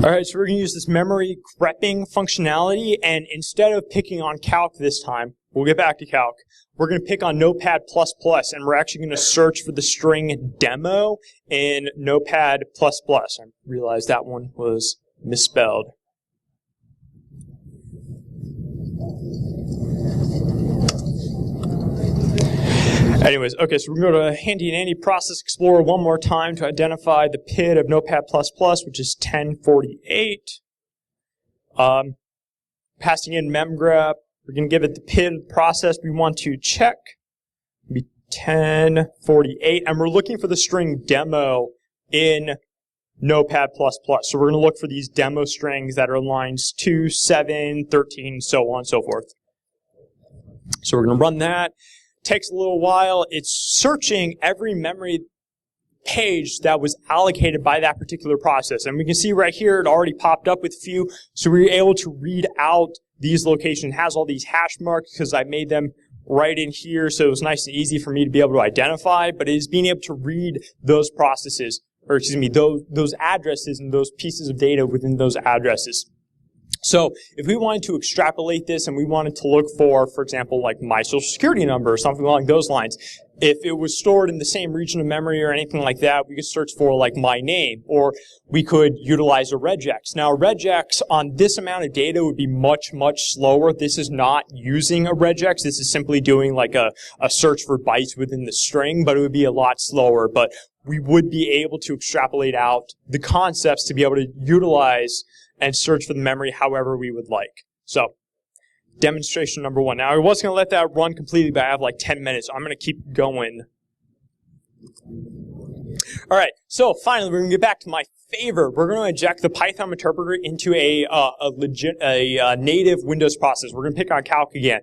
All right, so we're going to use this memory grepping functionality, and instead of picking on calc this time, we'll get back to calc, we're going to pick on Notepad++, and we're actually going to search for the string demo in Notepad++. I realized that one was misspelled. Anyways, okay, so we're going to go to Handy Dandy Process Explorer one more time to identify the PID of Notepad++, which is 1048. Passing in memgrep, we're going to give it the PID of the process we want to check. It'll be 1048, and we're looking for the string demo in Notepad++. So we're going to look for these demo strings that are lines 2, 7, 13, so on and so forth. So we're going to run that. Takes a little while. It's searching every memory page that was allocated by that particular process. And we can see right here it already popped up with a few. So we were able to read out these locations. It has all these hash marks because I made them right in here. So it was nice and easy for me to be able to identify. But it is being able to read those processes, or excuse me, those addresses and those pieces of data within those addresses. So if we wanted to extrapolate this and we wanted to look for example, like my social security number or something along those lines, if it was stored in the same region of memory or anything like that, we could search for like my name, or we could utilize a regex. Now a regex on this amount of data would be much, much slower. This is not using a regex. This is simply doing like a search for bytes within the string, but it would be a lot slower. But we would be able to extrapolate out the concepts to be able to utilize and search for the memory however we would like. So, demonstration number 1. Now, I wasn't going to let that run completely, but I have like 10 minutes. So I'm going to keep going. All right, so finally, we're going to get back to my favorite. We're going to inject the Python interpreter into a native Windows process. We're going to pick on calc again.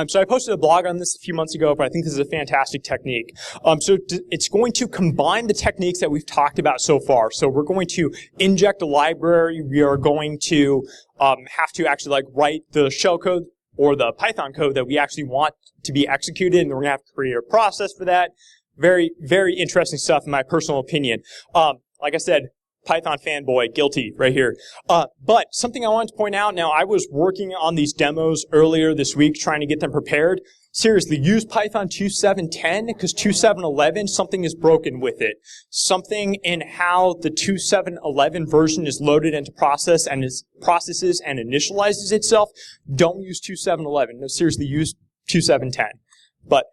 So I posted a blog on this a few months ago, but I think this is a fantastic technique. So it's going to combine the techniques that we've talked about so far. So we're going to inject a library. We are going to have to actually like write the shellcode or the Python code that we actually want to be executed, and we're going to have to create a process for that. Very, very interesting stuff in my personal opinion. Like I said, Python fanboy, guilty right here. But something I wanted to point out, now I was working on these demos earlier this week trying to get them prepared. Seriously, use Python 2.7.10 because 2.7.11, something is broken with it. Something in how the 2.7.11 version is loaded into processes and initializes itself. Don't use 2.7.11. No, seriously, use 2.7.10. But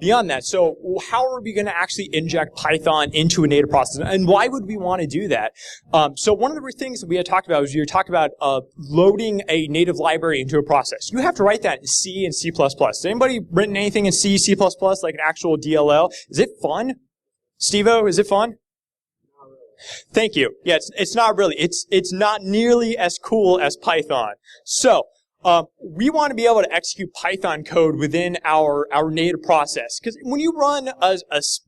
beyond that, so how are we going to actually inject Python into a native process, and why would we want to do that? So one of the things that we had talked about was you talked about loading a native library into a process. You have to write that in C and C++. Has anybody written anything in C, C++, like an actual DLL? Is it fun? Steve-O, is it fun? Thank you. Yeah, it's not really. It's not nearly as cool as Python. So we want to be able to execute Python code within our native process. Because when you run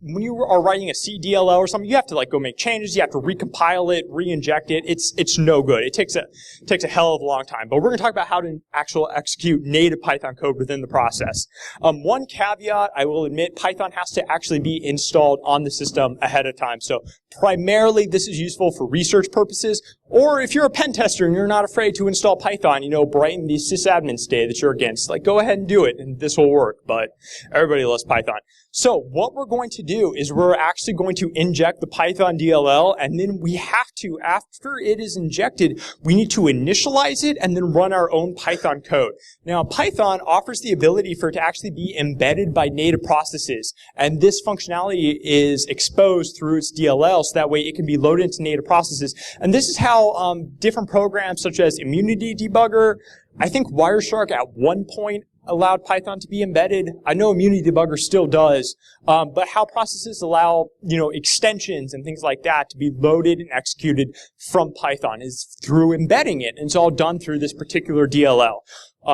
when you are writing a CDLL or something, you have to like go make changes. You have to recompile it, re-inject it. It's no good. It takes a hell of a long time. But we're going to talk about how to actually execute native Python code within the process. One caveat, I will admit, Python has to actually be installed on the system ahead of time. So primarily, this is useful for research purposes. Or if you're a pen tester and you're not afraid to install Python, brighten the sysadmins day that you're against, like go ahead and do it and this will work, but everybody loves Python. So what we're going to do is we're actually going to inject the Python DLL, and then we have to, after it is injected, we need to initialize it and then run our own Python code. Now Python offers the ability for it to actually be embedded by native processes, and this functionality is exposed through its DLL, so that way it can be loaded into native processes. And this is how different programs such as Immunity Debugger, I think Wireshark at one point allowed Python to be embedded. I know Immunity Debugger still does, but how processes allow, extensions and things like that to be loaded and executed from Python is through embedding it, and it's all done through this particular DLL.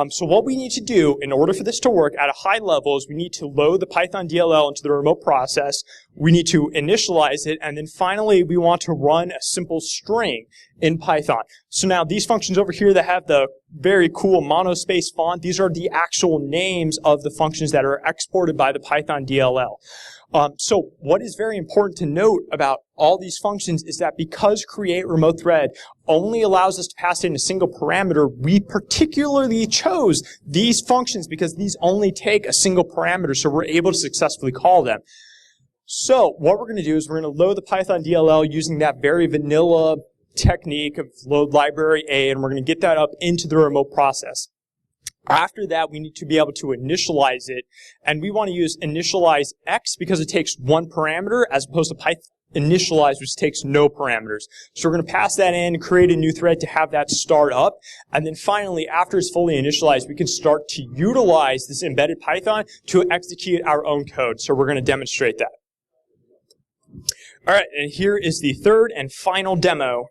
So what we need to do in order for this to work at a high level is we need to load the Python DLL into the remote process. We need to initialize it, and then finally we want to run a simple string in Python. So now these functions over here that have the very cool monospace font, these are the actual names of the functions that are exported by the Python DLL. So what is very important to note about all these functions is that because create remote thread only allows us to pass in a single parameter, we particularly chose these functions because these only take a single parameter, so we're able to successfully call them. So what we're going to do is we're going to load the Python DLL using that very vanilla technique of load library A, and we're going to get that up into the remote process. After that, we need to be able to initialize it, and we want to use initialize X because it takes one parameter as opposed to Python initialize, which takes no parameters. So we're going to pass that in, create a new thread to have that start up, and then finally, after it's fully initialized, we can start to utilize this embedded Python to execute our own code. So we're going to demonstrate that. All right, and here is the third and final demo.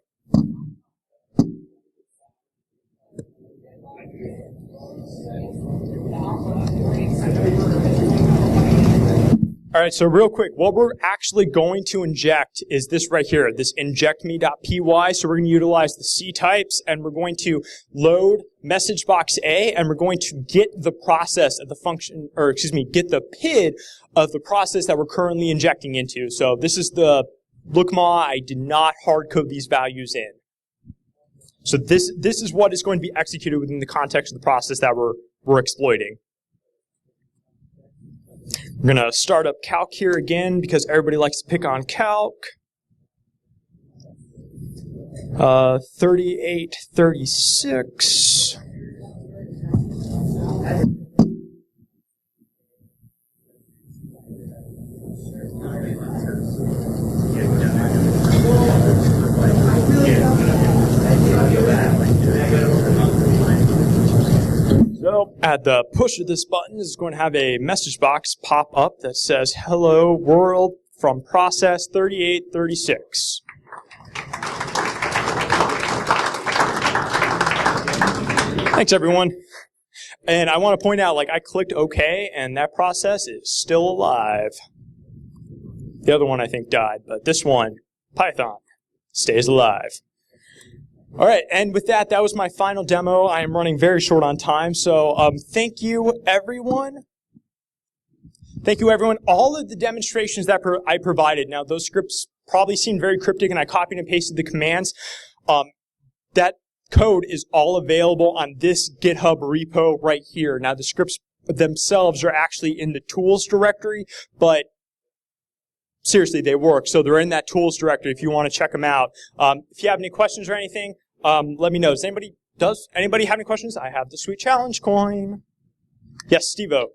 All right, so real quick, what we're actually going to inject is this right here, this injectme.py. So we're going to utilize the C types, and we're going to load message box A, and we're going to get the process of the function, or excuse me, get the PID of the process that we're currently injecting into. So this is the lookma. I did not hard code these values in. So this is what is going to be executed within the context of the process that we're exploiting. We're going to start up calc here again because everybody likes to pick on calc. 3836. So at the push of this button is going to have a message box pop up that says "Hello World" from process 3836. Thanks, everyone. And I want to point out, I clicked OK, and that process is still alive. The other one, I think, died, but this one, Python, stays alive. All right, and with that, that was my final demo. I am running very short on time, so thank you, everyone. Thank you, everyone. All of the demonstrations that I provided, now those scripts probably seem very cryptic, and I copied and pasted the commands. That code is all available on this GitHub repo right here. Now, the scripts themselves are actually in the tools directory, but seriously, they work. So they're in that tools directory if you want to check them out. If you have any questions or anything, let me know. Does anybody have any questions? I have the sweet challenge coin. Yes, Steve-O.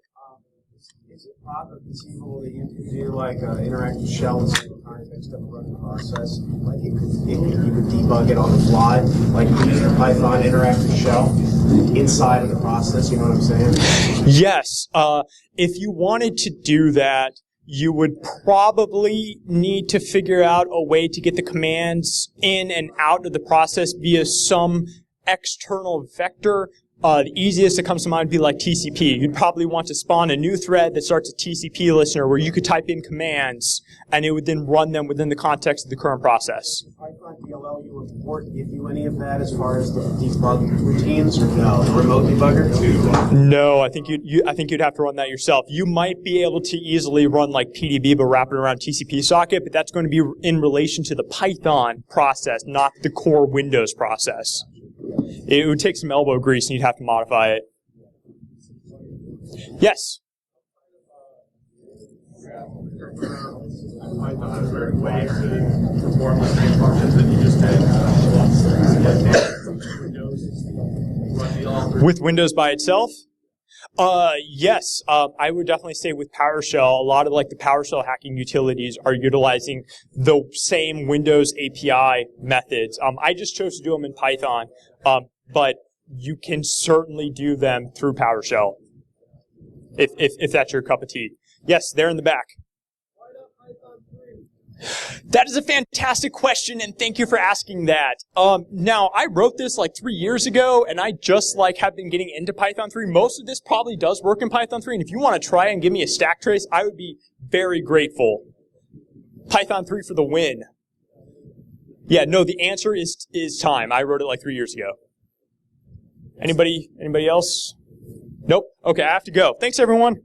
Is it possible conceivable that you could do like an interactive shell in single context of a running process? Like you could debug it on the fly, like use the Python interactive shell inside of the process, you know what I'm saying? Yes. If you wanted to do that, you would probably need to figure out a way to get the commands in and out of the process via some external vector. The easiest that comes to mind would be like TCP. You'd probably want to spawn a new thread that starts a TCP listener where you could type in commands and it would then run them within the context of the current process. Does Python DLL you import give you any of that as far as the debug routines or no? The remote debugger? No, I think you'd have to run that yourself. You might be able to easily run like PDB but wrap it around TCP socket, but that's going to be in relation to the Python process, not the core Windows process. It would take some elbow grease and you'd have to modify it. Yes? With Windows by itself? Yes, I would definitely say with PowerShell, a lot of the PowerShell hacking utilities are utilizing the same Windows API methods. I just chose to do them in Python, but you can certainly do them through PowerShell if that's your cup of tea. Yes, they're in the back. That is a fantastic question, and thank you for asking that. Now, I wrote this 3 years ago, and I just have been getting into Python 3. Most of this probably does work in Python 3, and if you want to try and give me a stack trace, I would be very grateful. Python 3 for the win. Yeah, no, the answer is time. I wrote it 3 years ago. Anybody else? Nope. Okay, I have to go. Thanks, everyone.